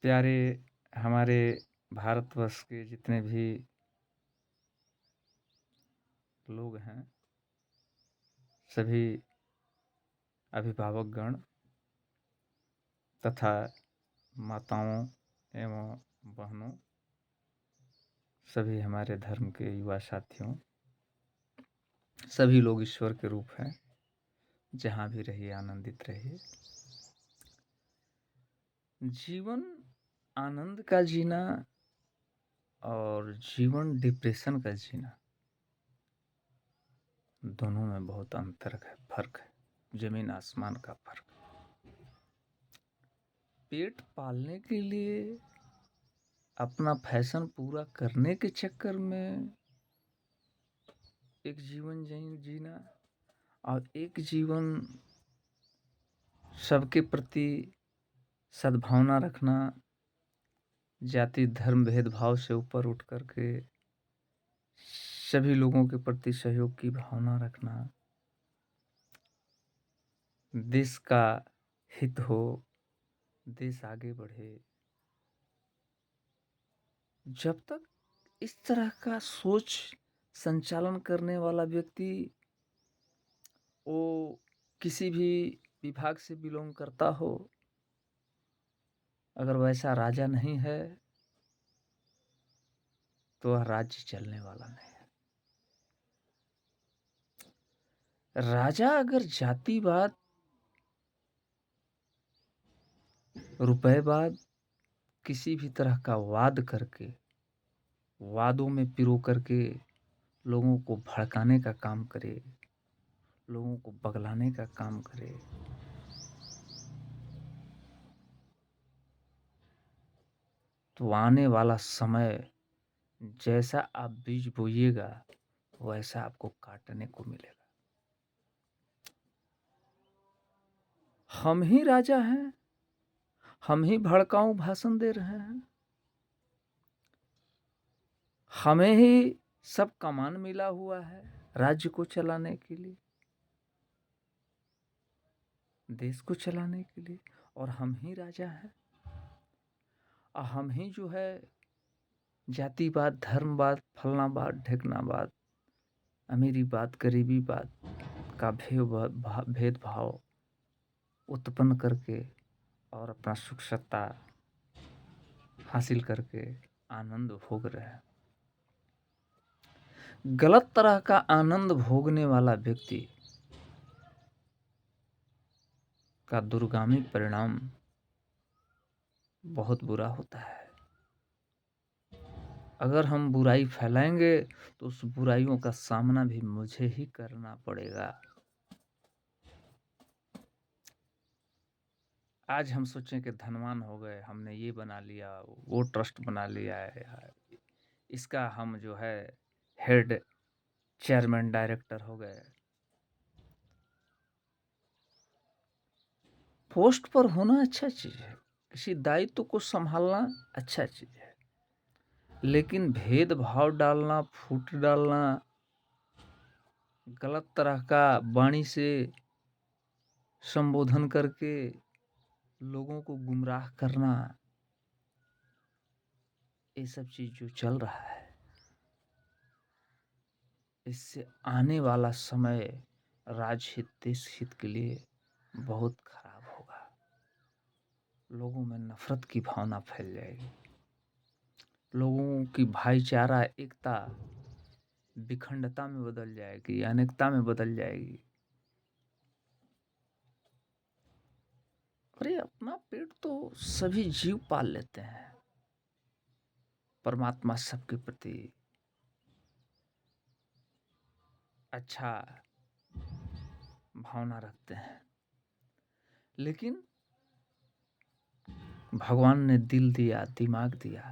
प्यारे हमारे भारतवर्ष के जितने भी लोग हैं, सभी अभिभावकगण तथा माताओं एवं बहनों, सभी हमारे धर्म के युवा साथियों, सभी लोग ईश्वर के रूप हैं। जहाँ भी रहिए आनंदित रहिए। जीवन आनंद का जीना और जीवन डिप्रेशन का जीना, दोनों में बहुत अंतर है, फर्क है, जमीन आसमान का फर्क। पेट पालने के लिए अपना फैशन पूरा करने के चक्कर में एक जीवन जीना और एक जीवन सबके प्रति सद्भावना रखना, जाति धर्म भेदभाव से ऊपर उठ करके सभी लोगों के प्रति सहयोग की भावना रखना, देश का हित हो, देश आगे बढ़े। जब तक इस तरह का सोच संचालन करने वाला व्यक्ति वो किसी भी विभाग से बिलोंग करता हो, अगर वैसा राजा नहीं है तो वह राज्य चलने वाला नहीं है। राजा अगर जातिवाद, रुपएवाद, किसी भी तरह का वाद करके, वादों में पिरो करके लोगों को भड़काने का काम करे, लोगों को बगलाने का काम करे, तो आने वाला समय जैसा आप बीज बोइएगा वैसा आपको काटने को मिलेगा। हम ही राजा हैं, हम ही भड़काऊ भाषण दे रहे हैं, हमें ही सब कमान मिला हुआ है राज्य को चलाने के लिए, देश को चलाने के लिए, और हम ही राजा हैं। और हम ही जो है जातिवाद, धर्मवाद, फलनावाद, ढेकनावाद, अमीरीवाद, गरीबीवाद का भेदभाव उत्पन्न करके और अपना सुख सत्ता हासिल करके आनंद भोग रहे हैं। गलत तरह का आनंद भोगने वाला व्यक्ति का दूरगामी परिणाम बहुत बुरा होता है। अगर हम बुराई फैलाएंगे तो उस बुराइयों का सामना भी मुझे ही करना पड़ेगा। आज हम सोचें कि धनवान हो गए, हमने ये बना लिया, वो ट्रस्ट बना लिया है, इसका हम जो है हेड चेयरमैन डायरेक्टर हो गए। पोस्ट पर होना अच्छा चीज है, किसी दायित्व को संभालना अच्छा चीज है, लेकिन भेदभाव डालना, फूट डालना, गलत तरह का वाणी से संबोधन करके लोगों को गुमराह करना, ये सब चीज जो चल रहा है, इससे आने वाला समय राजहित, देश हित के लिए बहुत खराब होगा। लोगों में नफरत की भावना फैल जाएगी, लोगों की भाईचारा, एकता विखंडता में बदल जाएगी, अनेकता में बदल जाएगी। अरे अपना पेट तो सभी जीव पाल लेते हैं, परमात्मा सबके प्रति अच्छा भावना रखते हैं, लेकिन भगवान ने दिल दिया, दिमाग दिया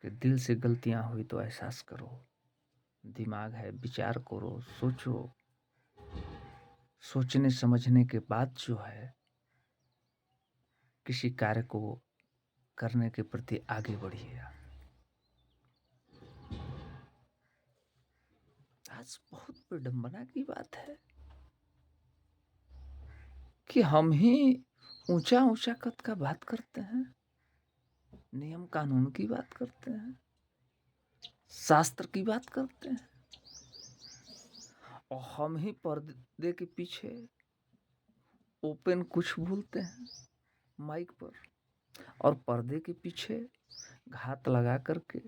कि दिल से गलतियां हुई तो एहसास करो, दिमाग है विचार करो, सोचो, सोचने समझने के बाद जो है किसी कार्य को करने के प्रति आगे बढ़िएगा। आज बहुत विडंबना की बात है कि हम ही ऊंचा ऊंचा कद का बात करते हैं, नियम कानून की बात करते हैं, शास्त्र की बात करते हैं, और हम ही पर्दे के पीछे ओपन कुछ बोलते हैं माइक पर, और पर्दे के पीछे घात लगा करके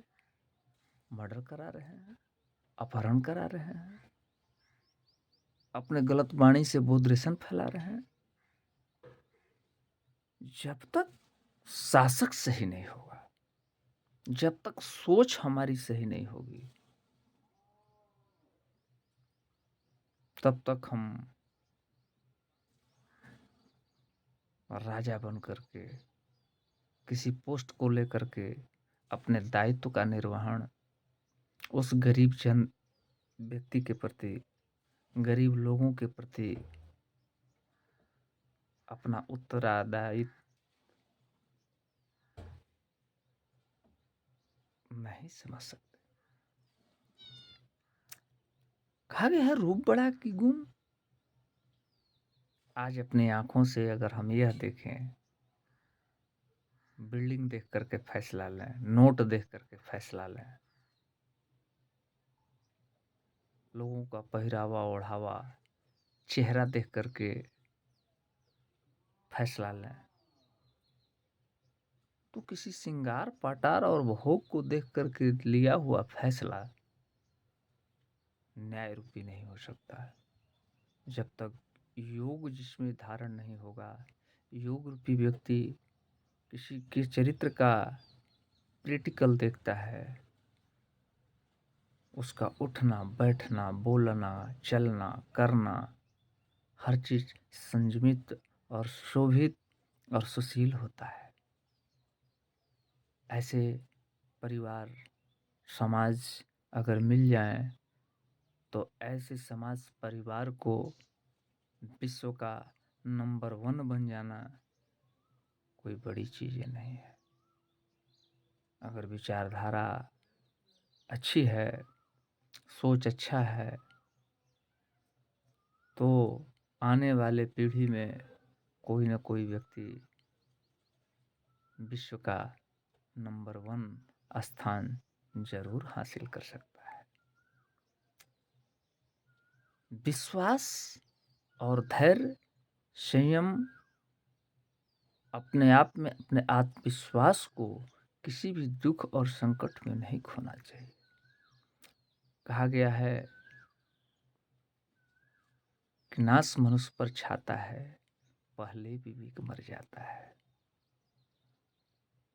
मर्डर करा रहे हैं, अपहरण करा रहे हैं, अपने गलत वाणी से बोधरेशन फैला रहे हैं। जब तक शासक सही नहीं होगा, जब तक सोच हमारी सही नहीं होगी, तब तक हम राजा बन करके किसी पोस्ट को लेकर के अपने दायित्व का निर्वहन उस गरीब जन व्यक्ति के प्रति, गरीब लोगों के प्रति अपना उत्तरदायित्व नहीं समझ सकते। कहा गया है रूप बड़ा की गुण। आज अपनी आंखों से अगर हम यह देखें, बिल्डिंग देख करके फैसला लें, नोट देख करके फैसला लें, लोगों का पहरावा ओढ़ावा, चेहरा देख करके फैसला लें, तो किसी श्रृंगार पटार और भोग को देख करके लिया हुआ फैसला न्याय रूपी नहीं हो सकता है। जब तक योग जिसमें धारण नहीं होगा, योग रूपी व्यक्ति किसी के चरित्र का प्रैक्टिकल देखता है, उसका उठना बैठना बोलना चलना करना हर चीज संयमित और शोभित और सुशील होता है। ऐसे परिवार समाज अगर मिल जाए तो ऐसे समाज परिवार को विश्व का नंबर 1 बन जाना कोई बड़ी चीज़ नहीं है। अगर विचारधारा अच्छी है, सोच अच्छा है, तो आने वाले पीढ़ी में कोई ना कोई व्यक्ति विश्व का नंबर 1 स्थान जरूर हासिल कर सकता है। विश्वास और धैर्य, संयम, अपने आप में अपने आत्मविश्वास को किसी भी दुख और संकट में नहीं खोना चाहिए। कहा गया है कि नाश मनुष्य पर छाता है, पहले विवेक मर जाता है।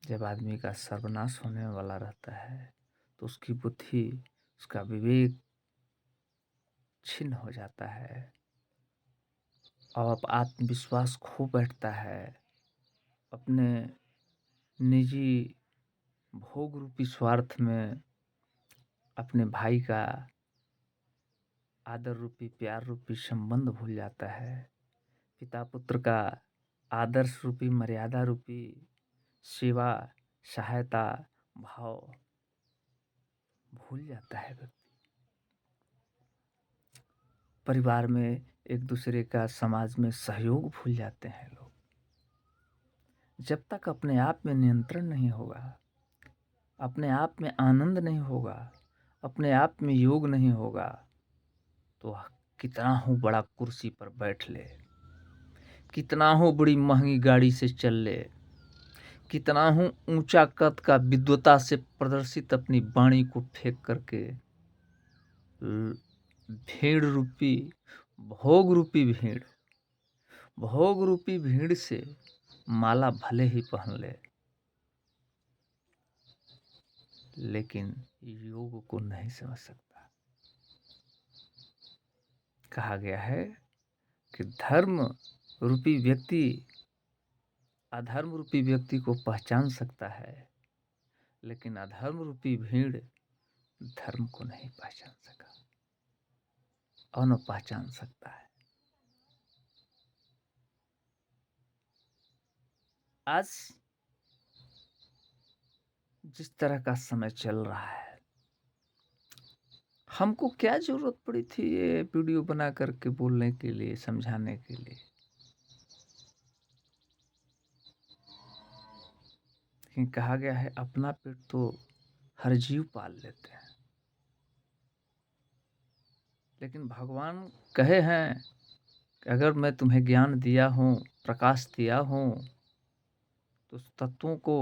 जब आदमी का सर्वनाश होने वाला रहता है तो उसकी बुद्धि, उसका विवेक छिन्न हो जाता है और आत्मविश्वास खो बैठता है। अपने निजी भोग रूपी स्वार्थ में अपने भाई का आदर रूपी प्यार रूपी संबंध भूल जाता है। पिता पुत्र का आदर्श रूपी मर्यादा रूपी सेवा सहायता भाव भूल जाता है व्यक्ति। परिवार में एक दूसरे का, समाज में सहयोग भूल जाते हैं लोग। जब तक अपने आप में नियंत्रण नहीं होगा, अपने आप में आनंद नहीं होगा, अपने आप में योग नहीं होगा, तो कितना हो बड़ा कुर्सी पर बैठ ले, कितना हो बड़ी महंगी गाड़ी से चल ले, कितना हो ऊंचा कद का विद्वता से प्रदर्शित अपनी वाणी को फेंक करके भीड़ रूपी भोग रूपी भीड़, भोग रूपी भीड़ से माला भले ही पहन ले, लेकिन योग को नहीं समझ सकता। कहा गया है कि धर्म रूपी व्यक्ति अधर्म रूपी व्यक्ति को पहचान सकता है, लेकिन अधर्म रूपी भीड़ धर्म को नहीं पहचान सका और न पहचान सकता है। आज जिस तरह का समय चल रहा है, हमको क्या जरूरत पड़ी थी ये वीडियो बना करके बोलने के लिए, समझाने के लिए? लेकिन कहा गया है अपना पेट तो हर जीव पाल लेते हैं, लेकिन भगवान कहे हैं कि अगर मैं तुम्हें ज्ञान दिया हूँ, प्रकाश दिया हूँ, तो उस तत्वों को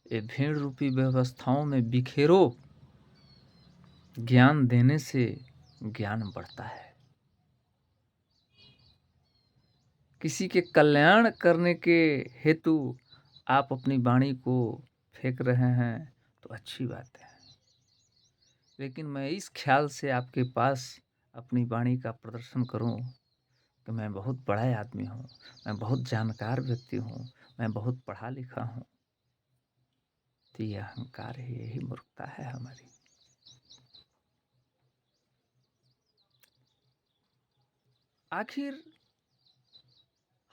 ये भीड़ रूपी व्यवस्थाओं में बिखेरो। ज्ञान देने से ज्ञान बढ़ता है। किसी के कल्याण करने के हेतु आप अपनी वाणी को फेंक रहे हैं तो अच्छी बात है, लेकिन मैं इस ख्याल से आपके पास अपनी वाणी का प्रदर्शन करूं कि मैं बहुत बड़ा आदमी हूं, मैं बहुत जानकार व्यक्ति हूं, मैं बहुत पढ़ा लिखा हूं, तो ये अहंकार है, यही मूर्खता है हमारी। आखिर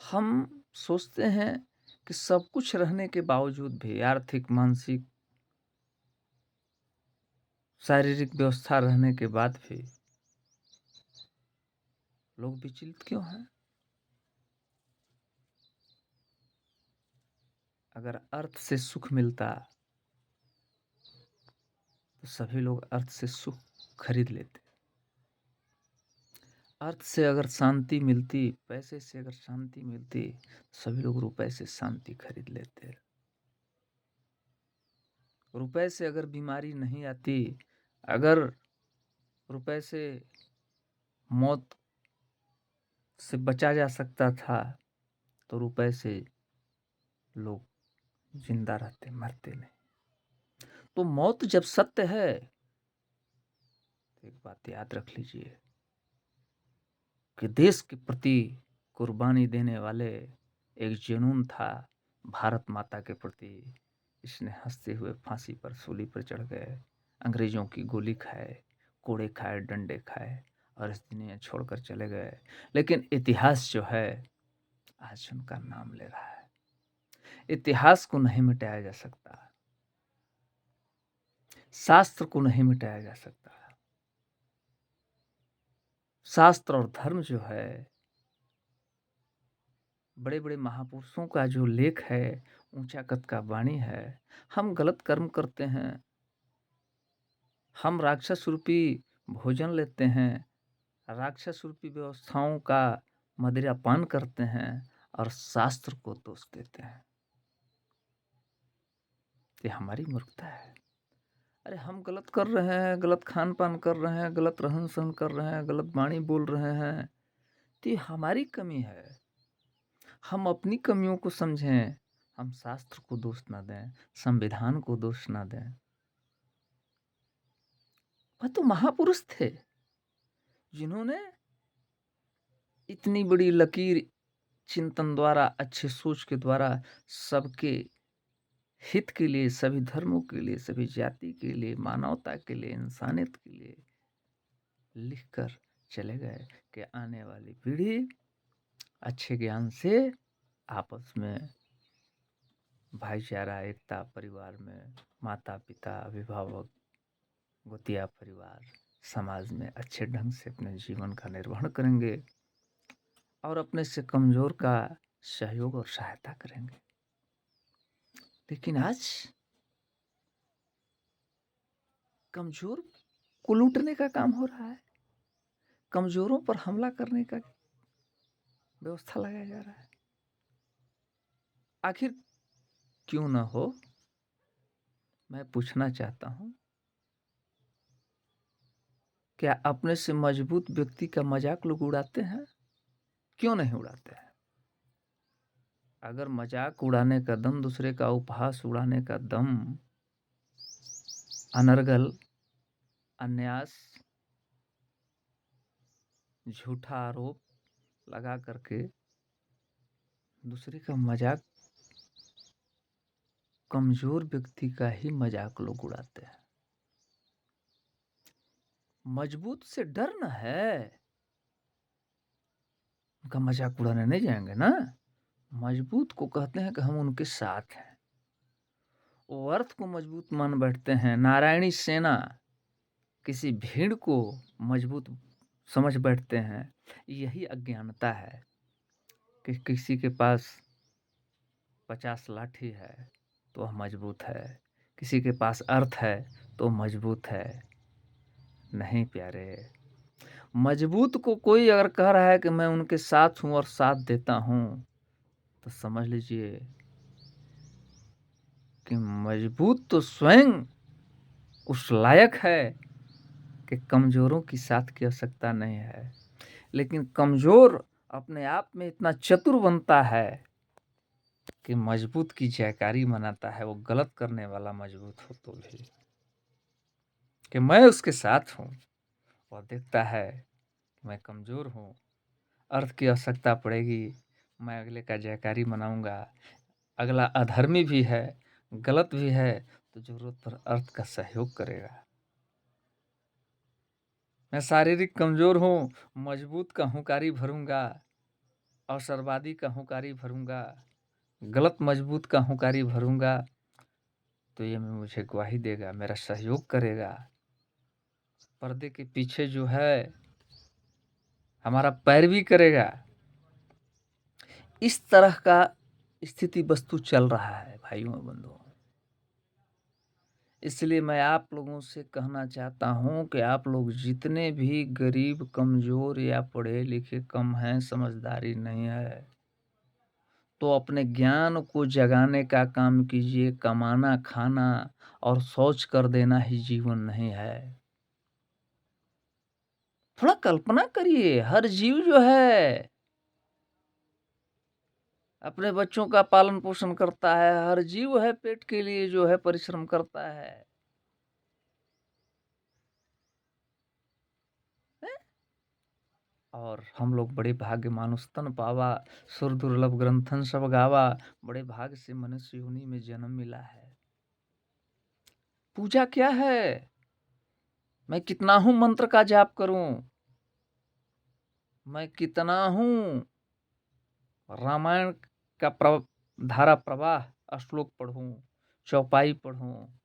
हम सोचते हैं कि सब कुछ रहने के बावजूद भी, आर्थिक, मानसिक, शारीरिक व्यवस्था रहने के बाद भी लोग विचलित क्यों हैं? अगर अर्थ से सुख मिलता तो सभी लोग अर्थ से सुख खरीद लेते। अर्थ से अगर शांति मिलती, पैसे से अगर शांति मिलती, सभी लोग रुपए से शांति खरीद लेते। रुपए से अगर बीमारी नहीं आती, अगर रुपए से मौत से बचा जा सकता था, तो रुपए से लोग जिंदा रहते, मरते नहीं। तो मौत जब सत्य है, तो एक बात याद रख लीजिए कि देश के प्रति कुर्बानी देने वाले एक जुनून था भारत माता के प्रति। इसने हंसते हुए फांसी पर, सूली पर चढ़ गए, अंग्रेजों की गोली खाए, कोड़े खाए, डंडे खाए और इस दुनिया छोड़कर चले गए। लेकिन इतिहास जो है आज उनका नाम ले रहा है। इतिहास को नहीं मिटाया जा सकता, शास्त्र को नहीं मिटाया जा सकता। शास्त्र और धर्म जो है, बड़े बड़े महापुरुषों का जो लेख है, ऊंचा कद का वाणी है। हम गलत कर्म करते हैं, हम राक्षस रूपी भोजन लेते हैं, राक्षस रूपी व्यवस्थाओं का मदिरापान करते हैं और शास्त्र को दोष देते हैं। ये हमारी मूर्खता है। अरे हम गलत कर रहे हैं, गलत खान पान कर रहे हैं, गलत रहन सहन कर रहे हैं, गलत वाणी बोल रहे हैं, तो ये हमारी कमी है। हम अपनी कमियों को समझें, हम शास्त्र को दोष ना दें, संविधान को दोष ना दें। वह तो महापुरुष थे जिन्होंने इतनी बड़ी लकीर चिंतन द्वारा, अच्छे सोच के द्वारा सबके हित के लिए, सभी धर्मों के लिए, सभी जाति के लिए, मानवता के लिए, इंसानियत के लिए लिखकर चले गए कि आने वाली पीढ़ी अच्छे ज्ञान से आपस में भाईचारा, एकता, परिवार में माता पिता, अभिभावक, गोतिया परिवार, समाज में अच्छे ढंग से अपने जीवन का निर्वहन करेंगे और अपने से कमजोर का सहयोग और सहायता करेंगे। लेकिन आज कमजोर को लूटने का काम हो रहा है, कमजोरों पर हमला करने का व्यवस्था लगाया जा रहा है। आखिर क्यों ना हो, मैं पूछना चाहता हूं, क्या अपने से मजबूत व्यक्ति का मजाक लोग उड़ाते हैं? क्यों नहीं उड़ाते हैं? अगर मजाक उड़ाने का दम, दूसरे का उपहास उड़ाने का दम, अनर्गल, अन्यास, झूठा आरोप लगा करके दूसरे का मजाक, कमजोर व्यक्ति का ही मजाक लोग उड़ाते हैं। मजबूत से डर न है, उनका मजाक उड़ाने नहीं जाएंगे ना। मजबूत को कहते हैं कि हम उनके साथ हैं, वो अर्थ को मजबूत मान बैठते हैं। नारायणी सेना किसी भीड़ को मजबूत समझ बैठते हैं। यही अज्ञानता है कि किसी के पास 50 लाठी है तो वह मजबूत है, किसी के पास अर्थ है तो मजबूत है। नहीं प्यारे, मजबूत को कोई अगर कह रहा है कि मैं उनके साथ हूँ और साथ देता हूँ, तो समझ लीजिए कि मजबूत तो स्वयं उस लायक है कि कमज़ोरों की साथ की आवश्यकता नहीं है। लेकिन कमज़ोर अपने आप में इतना चतुर बनता है कि मजबूत की जयकारी मनाता है, वो गलत करने वाला मजबूत हो तो भी, कि मैं उसके साथ हूँ। वह देखता है कि मैं कमज़ोर हूँ, अर्थ की आवश्यकता पड़ेगी, मैं अगले का जयकारी मनाऊँगा। अगला अधर्मी भी है, गलत भी है, तो ज़रूरत पर अर्थ का सहयोग करेगा। मैं शारीरिक कमज़ोर हूँ, मजबूत का हुँकारी भरूँगा, अवसरवादी का हुँकारी भरूँगा, गलत मजबूत का हुँकारी भरूँगा, तो ये में मुझे गवाही देगा, मेरा सहयोग करेगा। पर्दे के पीछे जो है, हमारा पैरवी करेगा। इस तरह का स्थिति वस्तु चल रहा है भाइयों और बंधुओं। इसलिए मैं आप लोगों से कहना चाहता हूँ कि आप लोग जितने भी गरीब, कमज़ोर या पढ़े-लिखे कम हैं, समझदारी नहीं है, तो अपने ज्ञान को जगाने का काम कीजिए। कमाना, खाना और शौच कर देना ही जीवन नहीं है। थोड़ा कल्पना करिए, हर जीव जो है अपने बच्चों का पालन-पोषण करता है, हर जीव है पेट के लिए जो है परिश्रम करता है। हैं? और हम लोग बड़े भाग्य मानुष तन पावा, सुर दुर्लभ ग्रंथन सब गावा, बड़े भाग्य से मनुष्य योनि में जन्म मिला है। पूजा क्या है? मैं कितना हूँ मंत्र का जाप करूँ? मैं कितना हूँ रामायण का धारा प्रवाह श्लोक पढ़ूँ, चौपाई पढ़ूँ,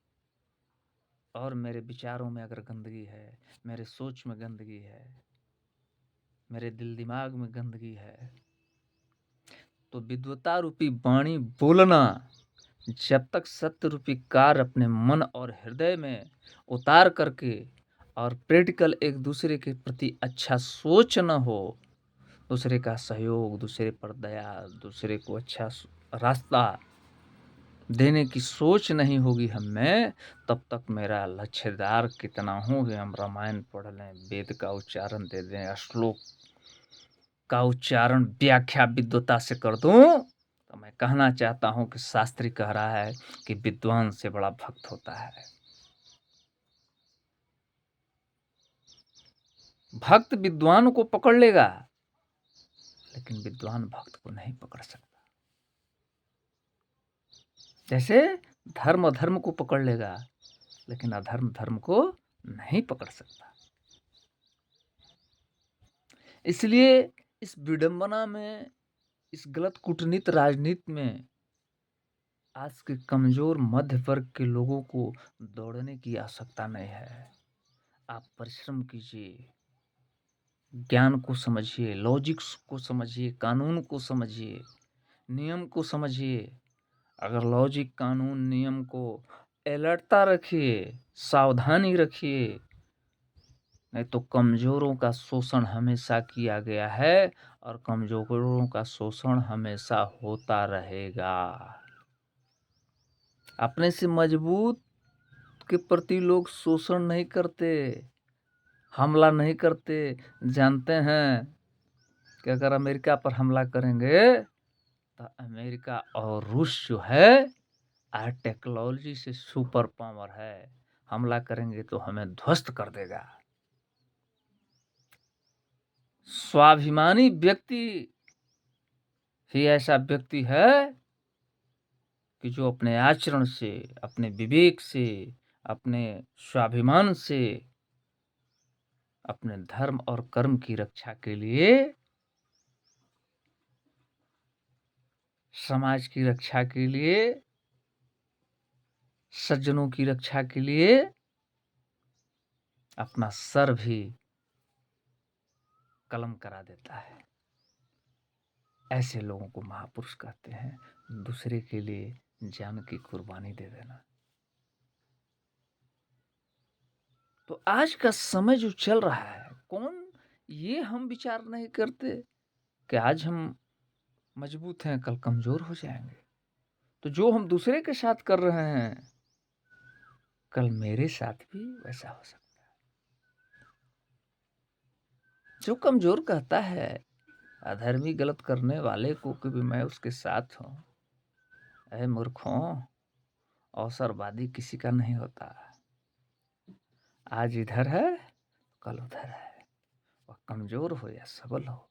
और मेरे विचारों में अगर गंदगी है, मेरे सोच में गंदगी है, मेरे दिल दिमाग में गंदगी है, तो विद्वता रूपी वाणी बोलना, जब तक सत्य रूपी कार्य अपने मन और हृदय में उतार करके और प्रैक्टिकल एक दूसरे के प्रति अच्छा सोच न हो, दूसरे का सहयोग, दूसरे पर दया, दूसरे को अच्छा रास्ता देने की सोच नहीं होगी हम में, तब तक मेरा लक्ष्यदार कितना हूँ कि हम रामायण पढ़ लें, वेद का उच्चारण दे दें, श्लोक का उच्चारण व्याख्या विद्वता से कर दूं, तो मैं कहना चाहता हूं कि शास्त्री कह रहा है कि विद्वान से बड़ा भक्त होता है। भक्त विद्वान को पकड़ लेगा, लेकिन विद्वान भक्त को नहीं पकड़ सकता। जैसे धर्म अधर्म को पकड़ लेगा, लेकिन अधर्म धर्म को नहीं पकड़ सकता। इसलिए इस विडंबना में, इस गलत कूटनीति राजनीति में आज के कमजोर मध्य वर्ग के लोगों को दौड़ने की आवश्यकता नहीं है। आप परिश्रम कीजिए, ज्ञान को समझिए, लॉजिक्स को समझिए, कानून को समझिए, नियम को समझिए। अगर लॉजिक, कानून, नियम को अलर्टता रखिए, सावधानी रखिए, नहीं तो कमजोरों का शोषण हमेशा किया गया है और कमजोरों का शोषण हमेशा होता रहेगा। अपने से मजबूत के प्रति लोग शोषण नहीं करते, हमला नहीं करते। जानते हैं कि अगर अमेरिका पर हमला करेंगे तो अमेरिका और रूस जो है आज टेक्नोलॉजी से सुपर पावर है, हमला करेंगे तो हमें ध्वस्त कर देगा। स्वाभिमानी व्यक्ति ही ऐसा व्यक्ति है कि जो अपने आचरण से, अपने विवेक से, अपने स्वाभिमान से, अपने धर्म और कर्म की रक्षा के लिए, समाज की रक्षा के लिए, सज्जनों की रक्षा के लिए अपना सर भी कलम करा देता है। ऐसे लोगों को महापुरुष कहते हैं। दूसरे के लिए जान की कुर्बानी दे देना। तो आज का समय जो चल रहा है, कौन ये हम विचार नहीं करते कि आज हम मजबूत हैं, कल कमज़ोर हो जाएँगे। तो जो हम दूसरे के साथ कर रहे हैं, कल मेरे साथ भी वैसा हो सकता है। जो कमज़ोर कहता है, अधर्मी गलत करने वाले को कि भी मैं उसके साथ हूँ, अरे मूर्खों, अवसरवादी किसी का नहीं होता। आज इधर है, कल उधर है। वह कमज़ोर हो या सबल हो,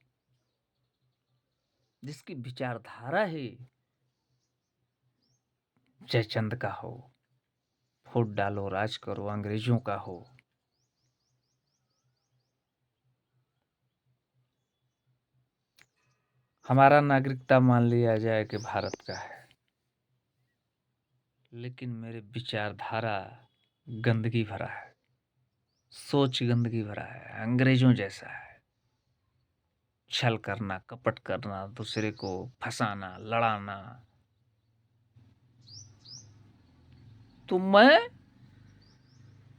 जिसकी विचारधारा ही जयचंद का हो, फूट डालो राज करो अंग्रेजों का हो, हमारा नागरिकता मान लिया जाए कि भारत का है, लेकिन मेरे विचारधारा गंदगी भरा है, सोच गंदगी भरा है, अंग्रेजों जैसा है। छल करना, कपट करना, दूसरे को फंसाना, लड़ाना। तो मैं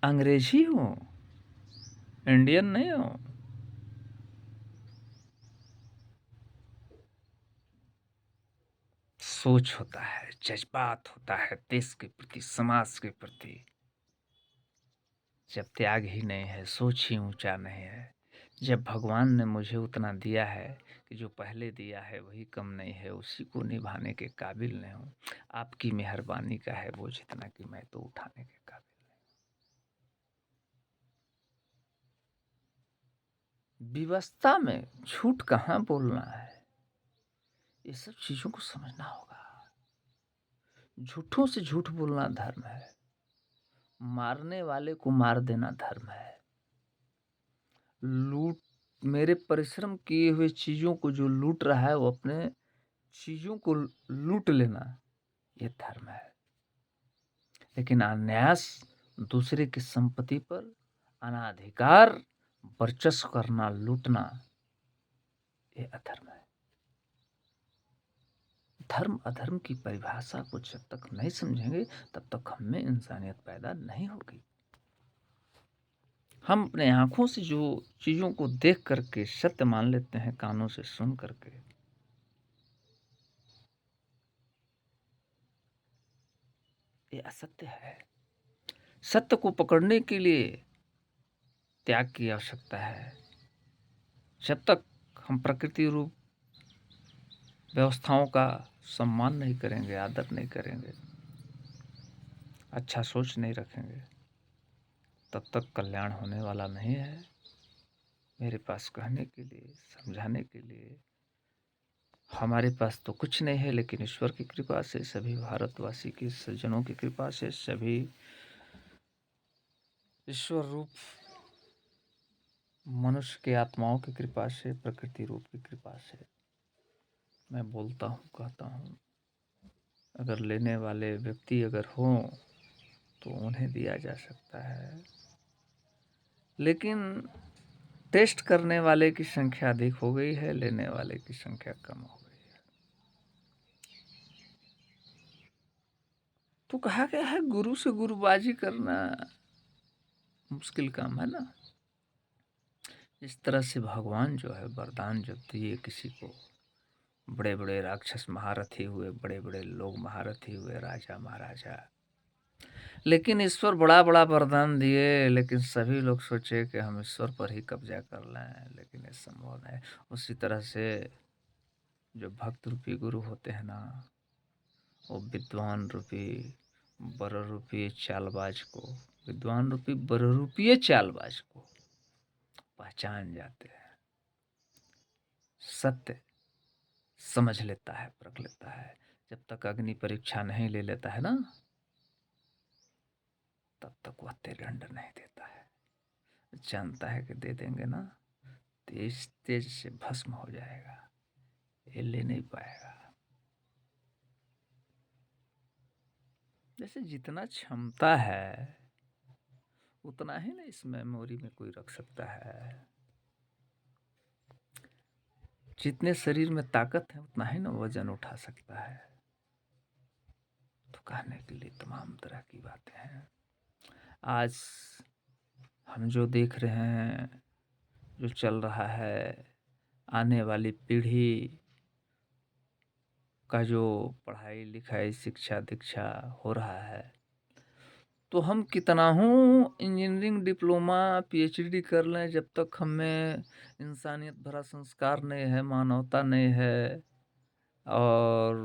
अंग्रेज ही हूँ, इंडियन नहीं हूँ। सोच होता है, जज्बात होता है देश के प्रति, समाज के प्रति। जब त्याग ही नहीं है, सोच ही ऊंचा नहीं है, जब भगवान ने मुझे उतना दिया है कि जो पहले दिया है वही कम नहीं है, उसी को निभाने के काबिल नहीं हूँ। आपकी मेहरबानी का है बोझ इतना कि मैं तो उठाने के काबिल नहीं। विवशता में झूठ कहाँ बोलना है, ये सब चीजों को समझना होगा। झूठों से झूठ बोलना धर्म है, मारने वाले को मार देना धर्म है। लूट, मेरे परिश्रम किए हुए चीजों को जो लूट रहा है, वो अपने चीजों को लूट लेना, ये धर्म है। लेकिन अनायास दूसरे की संपत्ति पर अनाधिकार वर्चस्व करना, लूटना, ये अधर्म है। धर्म अधर्म की परिभाषा को जब तक नहीं समझेंगे, तब तक हम में इंसानियत पैदा नहीं होगी। हम अपने आंखों से जो चीजों को देख करके सत्य मान लेते हैं, कानों से सुन करके, ये असत्य है। सत्य को पकड़ने के लिए त्याग की आवश्यकता है। जब तक हम प्रकृति रूप व्यवस्थाओं का सम्मान नहीं करेंगे, आदर नहीं करेंगे, अच्छा सोच नहीं रखेंगे, तब तक कल्याण होने वाला नहीं है। मेरे पास कहने के लिए, समझाने के लिए हमारे पास तो कुछ नहीं है, लेकिन ईश्वर की कृपा से, सभी भारतवासी के सज्जनों की कृपा से, सभी ईश्वर रूप मनुष्य के आत्माओं की कृपा से, प्रकृति रूप की कृपा से मैं बोलता हूँ, कहता हूँ। अगर लेने वाले व्यक्ति अगर हों तो उन्हें दिया जा सकता है, लेकिन टेस्ट करने वाले की संख्या अधिक हो गई है, लेने वाले की संख्या कम हो गई है। तो कहा गया है, गुरु से गुरुबाजी करना मुश्किल काम है ना। इस तरह से भगवान जो है वरदान जब दिए किसी को, बड़े बड़े राक्षस महारथी हुए, बड़े बड़े लोग महारथी हुए, राजा महाराजा, लेकिन ईश्वर बड़ा बड़ा वरदान दिए, लेकिन सभी लोग सोचे कि हम ईश्वर पर ही कब्जा कर लें, लेकिन ये संभव नहीं। उसी तरह से जो भक्त रूपी गुरु होते हैं ना, वो विद्वान रूपी बर रूपी चालबाज को, विद्वान रूपी बर रूपी चालबाज को पहचान जाते हैं। सत्य समझ लेता है, परख लेता है। जब तक अग्नि परीक्षा नहीं ले लेता है ना, तब तक वह तेलंड नहीं देता है। जानता है कि दे देंगे ना, तेज तेज से भस्म हो जाएगा, ये ले नहीं पाएगा। जैसे जितना क्षमता है उतना ही ना इस मेमोरी में कोई रख सकता है। जितने शरीर में ताकत है उतना ही ना वजन उठा सकता है। तो कहने के लिए तमाम तरह की बातें हैं। आज हम जो देख रहे हैं, जो चल रहा है, आने वाली पीढ़ी का जो पढ़ाई लिखाई शिक्षा दीक्षा हो रहा है, तो हम कितना हूँ इंजीनियरिंग डिप्लोमा पीएचडी कर लें, जब तक हमें इंसानियत भरा संस्कार नहीं है, मानवता नहीं है और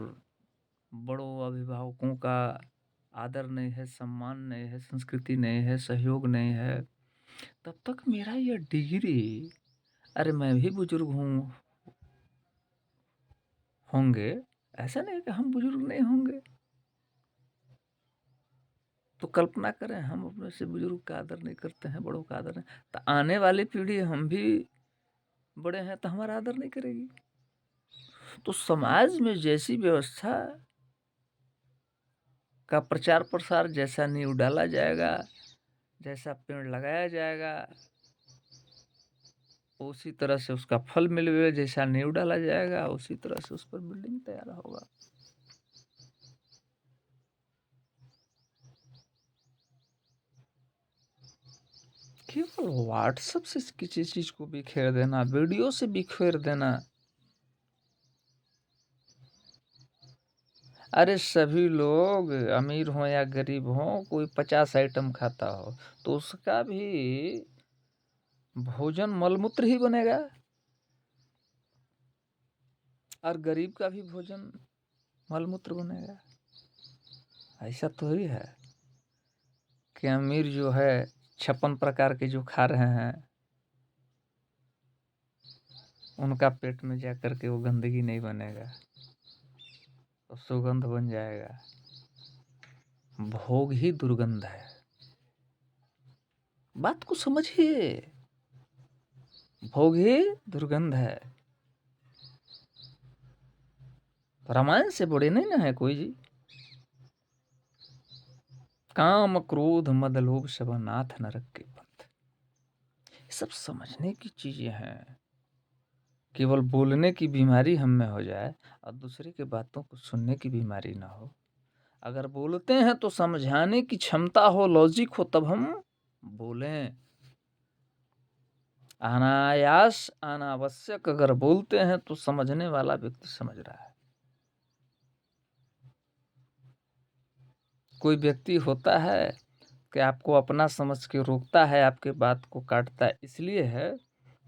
बड़ों अभिभावकों का आदर नहीं है, सम्मान नहीं है, संस्कृति नहीं है, सहयोग नहीं है, तब तक मेरा यह डिग्री, अरे मैं भी बुजुर्ग होंगे, ऐसा नहीं कि हम बुजुर्ग नहीं होंगे। तो कल्पना करें हम अपने से बुजुर्ग का आदर नहीं करते हैं, बड़ों का आदर नहीं, तो आने वाली पीढ़ी हम भी बड़े हैं तो हमारा आदर नहीं करेगी। तो समाज में जैसी व्यवस्था का प्रचार प्रसार, जैसा नींव डाला जाएगा, जैसा पेड़ लगाया जाएगा, उसी तरह से उसका फल मिलेगा। जैसा नींव डाला जाएगा उसी तरह से उस पर बिल्डिंग तैयार होगा। केवल व्हाट्सएप से किसी चीज को बिखेर देना, वीडियो से बिखेर देना, अरे सभी लोग अमीर हो या गरीब हो, कोई 50 आइटम खाता हो तो उसका भी भोजन मलमूत्र ही बनेगा, और गरीब का भी भोजन मलमूत्र बनेगा। ऐसा तो ही है कि अमीर जो है 56 प्रकार के जो खा रहे हैं, उनका पेट में जा कर के वो गंदगी नहीं बनेगा, तो सुगंध बन जाएगा। भोग ही दुर्गंध है। बात को समझिए, भोग ही दुर्गंध है। रामायण से बड़े नहीं ना है कोई जी। काम क्रोध मद लोभ सब नाथ नरक के पंथ, ये सब समझने की चीजें हैं। केवल बोलने की बीमारी हम में हो जाए और दूसरे की बातों को सुनने की बीमारी ना हो। अगर बोलते हैं तो समझाने की क्षमता हो, लॉजिक हो, तब हम बोलें। अनायास अनावश्यक अगर बोलते हैं तो समझने वाला व्यक्ति समझ रहा है। कोई व्यक्ति होता है कि आपको अपना समझ के रोकता है, आपके बात को काटता है, इसलिए है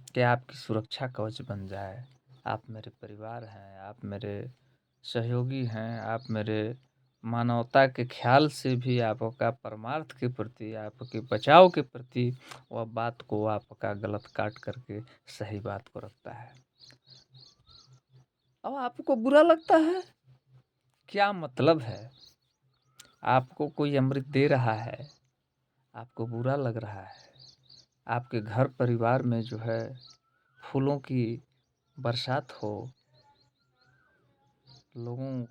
कि आपकी सुरक्षा कवच बन जाए। आप मेरे परिवार हैं, आप मेरे सहयोगी हैं, आप मेरे मानवता के ख्याल से भी आपका परमार्थ के प्रति, आपके बचाव के प्रति वह बात को आपका गलत काट करके सही बात को रखता है। अब आपको बुरा लगता है, क्या मतलब है? आपको कोई अमृत दे रहा है, आपको बुरा लग रहा है। आपके घर परिवार में जो है फूलों की बरसात हो, लोगों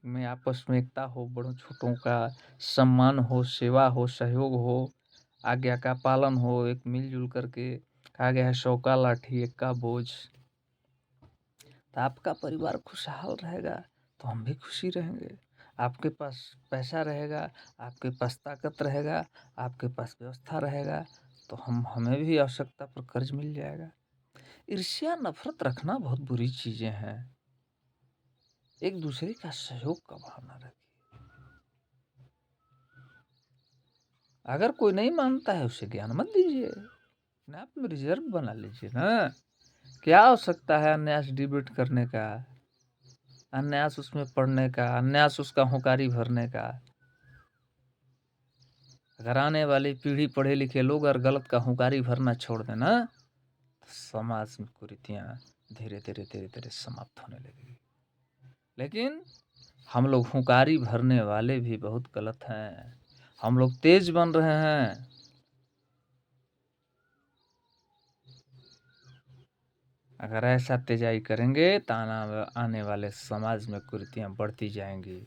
में आपस में एकता हो, बड़ों छोटों का सम्मान हो, सेवा हो, सहयोग हो, आज्ञा का पालन हो, एक मिलजुल करके कहा गया है 100 का लाठी 1 का बोझ। तो आपका परिवार खुशहाल रहेगा तो हम भी खुशी रहेंगे। आपके पास पैसा रहेगा, आपके पास ताकत रहेगा, आपके पास व्यवस्था रहेगा, तो हमें भी आवश्यकता पर कर्ज मिल जाएगा। ईर्ष्या नफरत रखना बहुत बुरी चीजें हैं। एक दूसरे का सहयोग का भावना रखिए। अगर कोई नहीं मानता है उसे ज्ञान मत दीजिए, अपने आप में रिजर्व बना लीजिए ना। क्या आवश्यकता है अन्यास डिबेट करने का, अन्यास उसमें पढ़ने का, अन्यास उसका हुंकारी भरने का। अगर आने वाली पीढ़ी पढ़े लिखे लोग और गलत का हुंकारी भरना छोड़ देना, तो समाज में कुरीतियाँ धीरे धीरे धीरे धीरे समाप्त होने लगेगी। लेकिन हम लोग हुंकारी भरने वाले भी बहुत गलत हैं। हम लोग तेज बन रहे हैं। अगर ऐसा तेजाई करेंगे तो आने वाले समाज में कुरीतियाँ बढ़ती जाएंगी,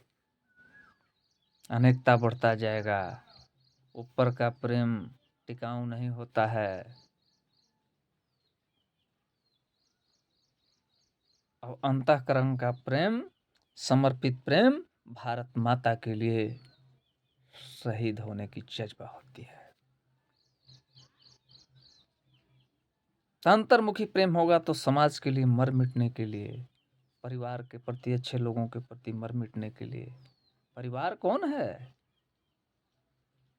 अनेकता बढ़ता जाएगा, ऊपर का प्रेम टिकाऊ नहीं होता है। और अंतःकरण का प्रेम, समर्पित प्रेम भारत माता के लिए शहीद होने की जज्बा होती है। अंतर्मुखी प्रेम होगा तो समाज के लिए मर मिटने के लिए, परिवार के प्रति, अच्छे लोगों के प्रति मर मिटने के लिए। परिवार कौन है?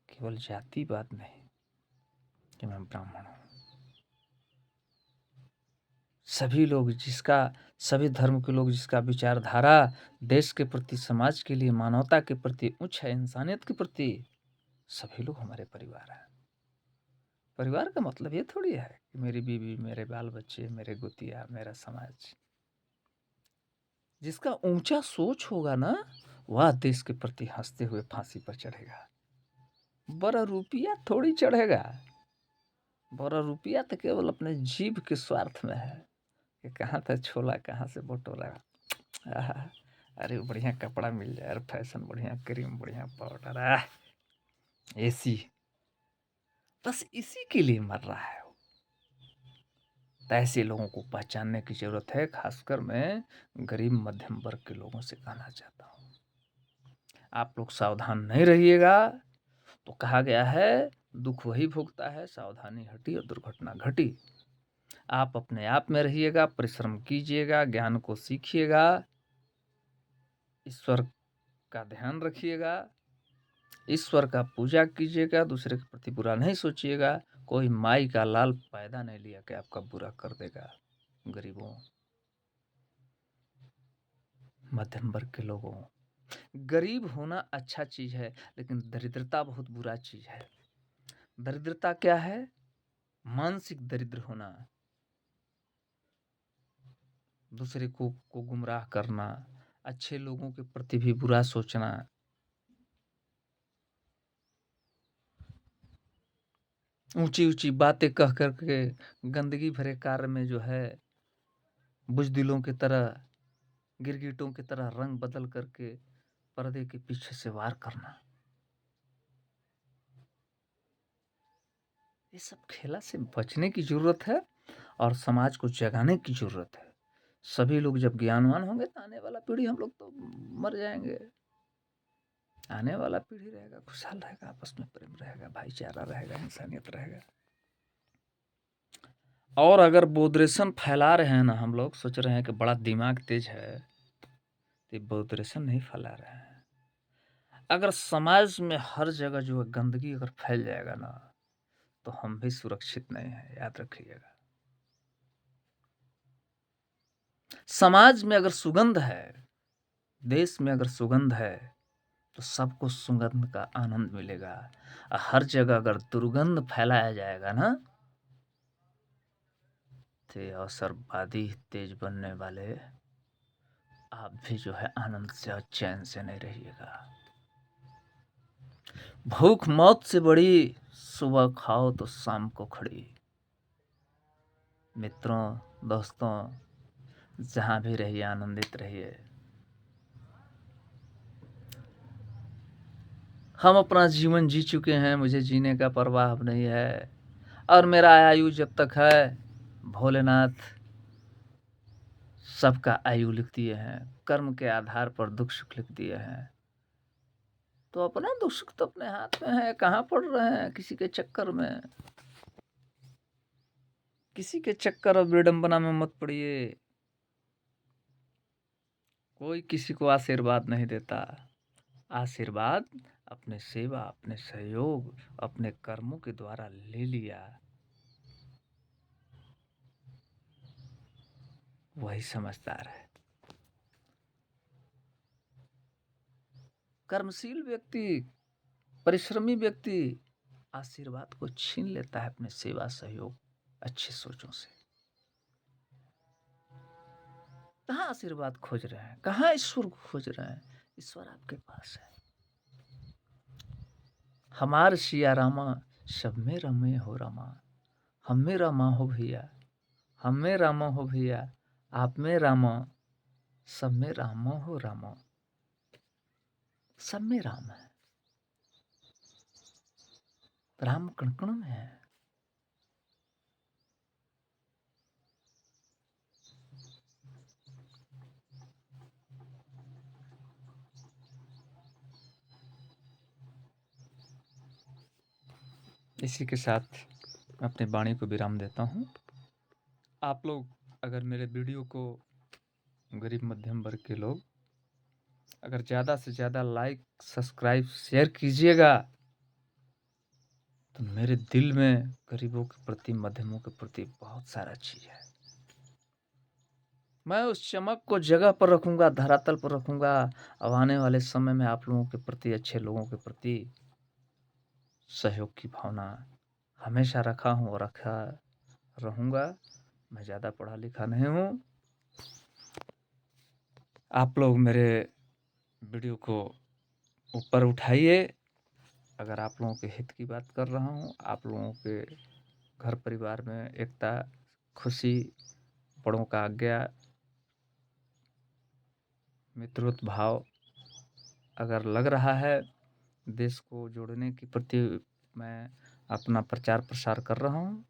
केवल जाति बात नहीं कि मैं ब्राह्मण हूं। सभी लोग सभी धर्म के लोग जिसका विचारधारा देश के प्रति, समाज के लिए, मानवता के प्रति उच्च है, इंसानियत के प्रति, सभी लोग हमारे परिवार हैं। परिवार का मतलब ये थोड़ी है कि मेरी बीवी, मेरे बाल बच्चे, मेरे गुतिया, मेरा समाज। जिसका ऊंचा सोच होगा ना, वह देश के प्रति हंसते हुए फांसी पर चढ़ेगा। बड़ा रुपया थोड़ी चढ़ेगा। बड़ा रुपया तो केवल अपने जीभ के स्वार्थ में है कि कहाँ था छोला, कहाँ से बटोला। आहा, अरे बढ़िया कपड़ा मिल जाए, फैशन बढ़िया, क्रीम बढ़िया, पाउडर, एसी, बस इसी के लिए मर रहा है। तो ऐसे लोगों को पहचानने की जरूरत है। खासकर मैं गरीब मध्यम वर्ग के लोगों से कहना चाहता हूँ, आप लोग सावधान नहीं रहिएगा तो कहा गया है दुख वही भोगता है, सावधानी हटी और दुर्घटना घटी। आप अपने आप में रहिएगा, परिश्रम कीजिएगा, ज्ञान को सीखिएगा, ईश्वर का ध्यान रखिएगा, ईश्वर का पूजा कीजिएगा, दूसरे के प्रति बुरा नहीं सोचिएगा। कोई माई का लाल पैदा नहीं लिया कि आपका बुरा कर देगा। गरीबों, मध्यम वर्ग के लोगों, गरीब होना अच्छा चीज है, लेकिन दरिद्रता बहुत बुरा चीज है। दरिद्रता क्या है? मानसिक दरिद्र होना, दूसरे को गुमराह करना, अच्छे लोगों के प्रति भी बुरा सोचना, ऊंची ऊंची बातें कह करके गंदगी भरे कार्य में जो है बुजदिलों की तरह, गिरगिटों की तरह रंग बदल करके पर्दे के पीछे से वार करना, ये सब खेला से बचने की जरूरत है और समाज को जगाने की जरूरत है। सभी लोग जब ज्ञानवान होंगे तो आने वाला पीढ़ी, हम लोग तो मर जाएंगे, आने वाला पीढ़ी रहेगा, खुशहाल रहेगा, आपस में प्रेम रहेगा, भाईचारा रहेगा, इंसानियत रहेगा। और अगर बोधरेशन फैला रहे हैं ना, हम लोग सोच रहे हैं कि बड़ा दिमाग तेज है, तो बोधरेशन नहीं फैला रहे हैं। अगर समाज में हर जगह जो है गंदगी अगर फैल जाएगा ना, तो हम भी सुरक्षित नहीं है, याद रखिएगा। समाज में अगर सुगंध है, देश में अगर सुगंध है, तो सबको सुगंध का आनंद मिलेगा। हर जगह अगर दुर्गंध फैलाया जाएगा ना, तो अवसरवादी तेज बनने वाले आप भी जो है आनंद से और चैन से नहीं रहिएगा। भूख मौत से बड़ी, सुबह खाओ तो शाम को खड़ी। मित्रों, दोस्तों, जहां भी रहिए आनंदित रहिए। हम अपना जीवन जी चुके हैं, मुझे जीने का परवाह अब नहीं है, और मेरा आयु जब तक है, भोलेनाथ सबका आयु लिख दिए हैं, कर्म के आधार पर दुख सुख लिख दिए हैं। तो अपना दुख सुख तो अपने हाथ में है, कहाँ पड़ रहे हैं किसी के चक्कर में। किसी के चक्कर और विडंबना में मत पड़िए। कोई किसी को आशीर्वाद नहीं देता। आशीर्वाद अपने सेवा, अपने सहयोग, अपने कर्मों के द्वारा ले लिया, वही समझदार है। कर्मशील व्यक्ति, परिश्रमी व्यक्ति आशीर्वाद को छीन लेता है अपने सेवा, सहयोग, अच्छी सोचों से। कहाँ आशीर्वाद खोज रहे हैं, कहाँ ईश्वर को खोज रहे हैं? ईश्वर आपके पास है। हमार सिया रामा, सब में रमे हो रामा। हम में रामा हो भैया, हम में रामा हो भैया, आप में रामा, सब में राम हो रामा। सब में राम है, राम कण कण में है। इसी के साथ मैं अपनी वाणी को विराम देता हूँ। आप लोग अगर मेरे वीडियो को, गरीब मध्यम वर्ग के लोग अगर ज़्यादा से ज़्यादा लाइक, सब्सक्राइब, शेयर कीजिएगा तो मेरे दिल में गरीबों के प्रति, मध्यमों के प्रति बहुत सारा चीज़ है। मैं उस चमक को जगह पर रखूँगा, धरातल पर रखूँगा। अब आने वाले समय में आप लोगों के प्रति, अच्छे लोगों के प्रति सहयोग की भावना हमेशा रखा हूँ और रखा रहूँगा। मैं ज़्यादा पढ़ा लिखा नहीं हूँ। आप लोग मेरे वीडियो को ऊपर उठाइए। अगर आप लोगों के हित की बात कर रहा हूँ, आप लोगों के घर परिवार में एकता, खुशी, बड़ों का आज्ञा, मित्रवत भाव अगर लग रहा है, देश को जोड़ने के प्रति मैं अपना प्रचार प्रसार कर रहा हूँ,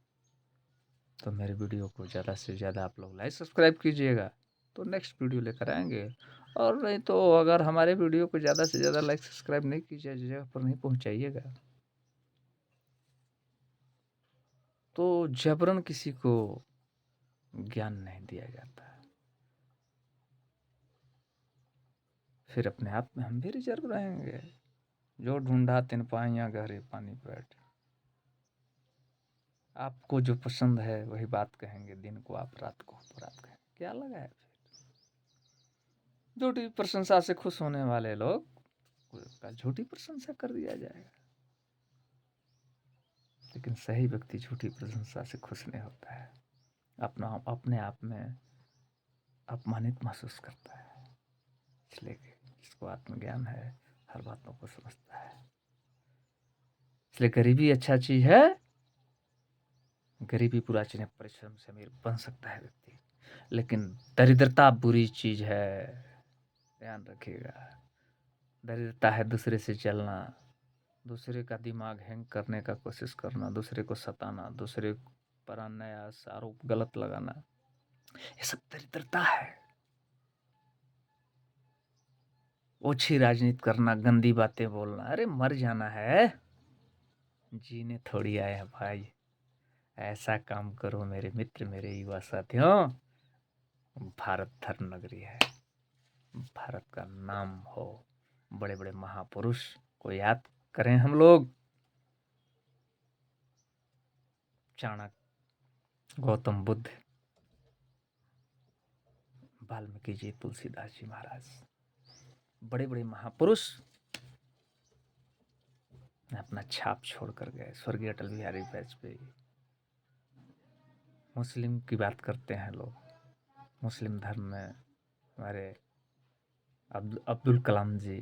तो मेरे वीडियो को ज़्यादा से ज़्यादा आप लोग लाइक सब्सक्राइब कीजिएगा, तो नेक्स्ट वीडियो लेकर आएंगे। और नहीं तो अगर हमारे वीडियो को ज़्यादा से ज़्यादा लाइक सब्सक्राइब नहीं कीजिए, जगह पर नहीं पहुँचाइएगा, तो जबरन किसी को ज्ञान नहीं दिया जाता। फिर अपने आप में हम भी रिजर्व रहेंगे। जो ढूंढा तिन पाइयाँ गहरे पानी बैठ। आपको जो पसंद है वही बात कहेंगे, दिन को आप, रात को आप रात कहेंगे, क्या लगा है फिर? झूठी प्रशंसा से खुश होने वाले लोग का झूठी प्रशंसा कर दिया जाएगा, लेकिन सही व्यक्ति झूठी प्रशंसा से खुश नहीं होता है। अपने आप में अपमानित महसूस करता है। इसलिए जिसको आत्मज्ञान है हर बातों को समझता है। इसलिए गरीबी अच्छा चीज है। गरीबी बुरा चीज है, परिश्रम से अमीर बन सकता है व्यक्ति, लेकिन दरिद्रता बुरी चीज है। ध्यान रखिएगा। दरिद्रता है दूसरे से चलना, दूसरे का दिमाग हैंग करने का कोशिश करना, दूसरे को सताना, दूसरे पर अन्याय आरोप गलत लगाना, ये सब दरिद्रता है। ओछी राजनीति करना, गंदी बातें बोलना, अरे मर जाना है, जीने थोड़ी आए हैं भाई। ऐसा काम करो मेरे मित्र, मेरे युवा साथियों। भारत धर्म नगरी है, भारत का नाम हो। बड़े बड़े महापुरुष को याद करें हम लोग। चाणक्य, गौतम बुद्ध, वाल्मीकि जी, तुलसीदास जी महाराज, बड़े बड़े महापुरुष अपना छाप छोड़ कर गए। स्वर्गीय अटल बिहारी वाजपेयी। मुस्लिम की बात करते हैं लोग, मुस्लिम धर्म में हमारे अब्दुल कलाम जी,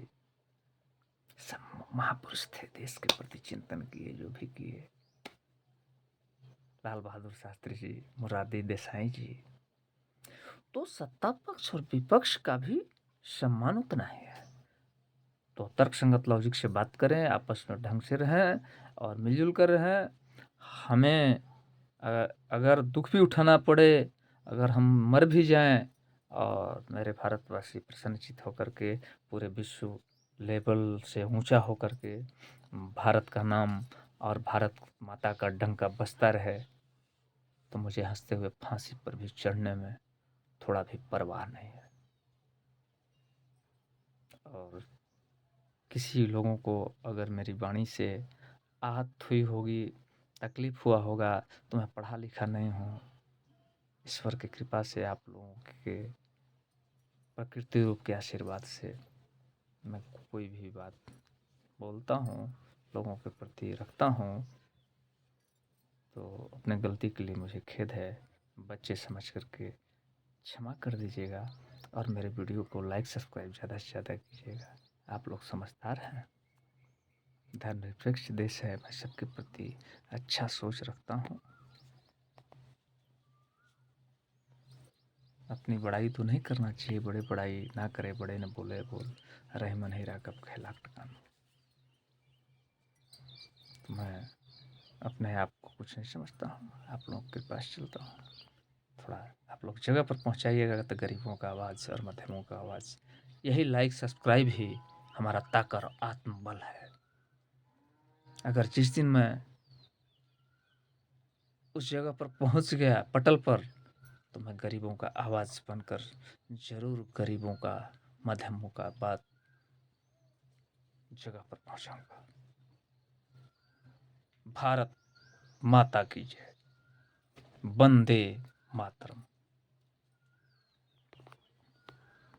सब महापुरुष थे, देश के प्रति चिंतन किए, जो भी किए। लाल बहादुर शास्त्री जी, मुरारजी देसाई जी। तो सत्ता पक्ष और विपक्ष का भी सम्मान उतना ही है। तो तर्क संगत लॉजिक से बात करें, आपस में ढंग से रहें और मिलजुल कर रहें। हमें अगर दुख भी उठाना पड़े, अगर हम मर भी जाएं, और मेरे भारतवासी प्रसन्नचित होकर के पूरे विश्व लेवल से ऊंचा होकर के भारत का नाम और भारत माता का डंका बजता रहे, तो मुझे हंसते हुए फांसी पर भी चढ़ने में थोड़ा भी परवाह नहीं है। और किसी लोगों को अगर मेरी वाणी से आहत हुई होगी, तकलीफ हुआ होगा, तो मैं पढ़ा लिखा नहीं हूँ। ईश्वर की कृपा से, आप लोगों के प्रकृति रूप के आशीर्वाद से मैं कोई भी बात बोलता हूँ, लोगों के प्रति रखता हूँ, तो अपने गलती के लिए मुझे खेद है। बच्चे समझ करके क्षमा कर दीजिएगा और मेरे वीडियो को लाइक सब्सक्राइब ज़्यादा से ज़्यादा कीजिएगा। आप लोग समझदार हैं, धर्मनिरपेक्ष देश है, मैं सबके प्रति अच्छा सोच रखता हूँ। अपनी बड़ाई तो नहीं करना चाहिए, बड़े बड़ाई ना करे, बड़े न बोले बोल, रहे मन ही कब खेला टकाना। तो मैं अपने आप को कुछ नहीं समझता हूँ, आप लोगों के पास चलता हूँ। थोड़ा आप लोग जगह पर पहुँचाइएगा तो गरीबों का आवाज़ और मध्यमों का आवाज़, यही लाइक सब्सक्राइब ही हमारा ताकत और आत्मबल है। अगर जिस दिन मैं उस जगह पर पहुंच गया पटल पर, तो मैं गरीबों का आवाज़ बनकर ज़रूर गरीबों का, मध्यमों का बात जगह पर पहुंचाऊंगा। भारत माता की जय। वंदे मातरम।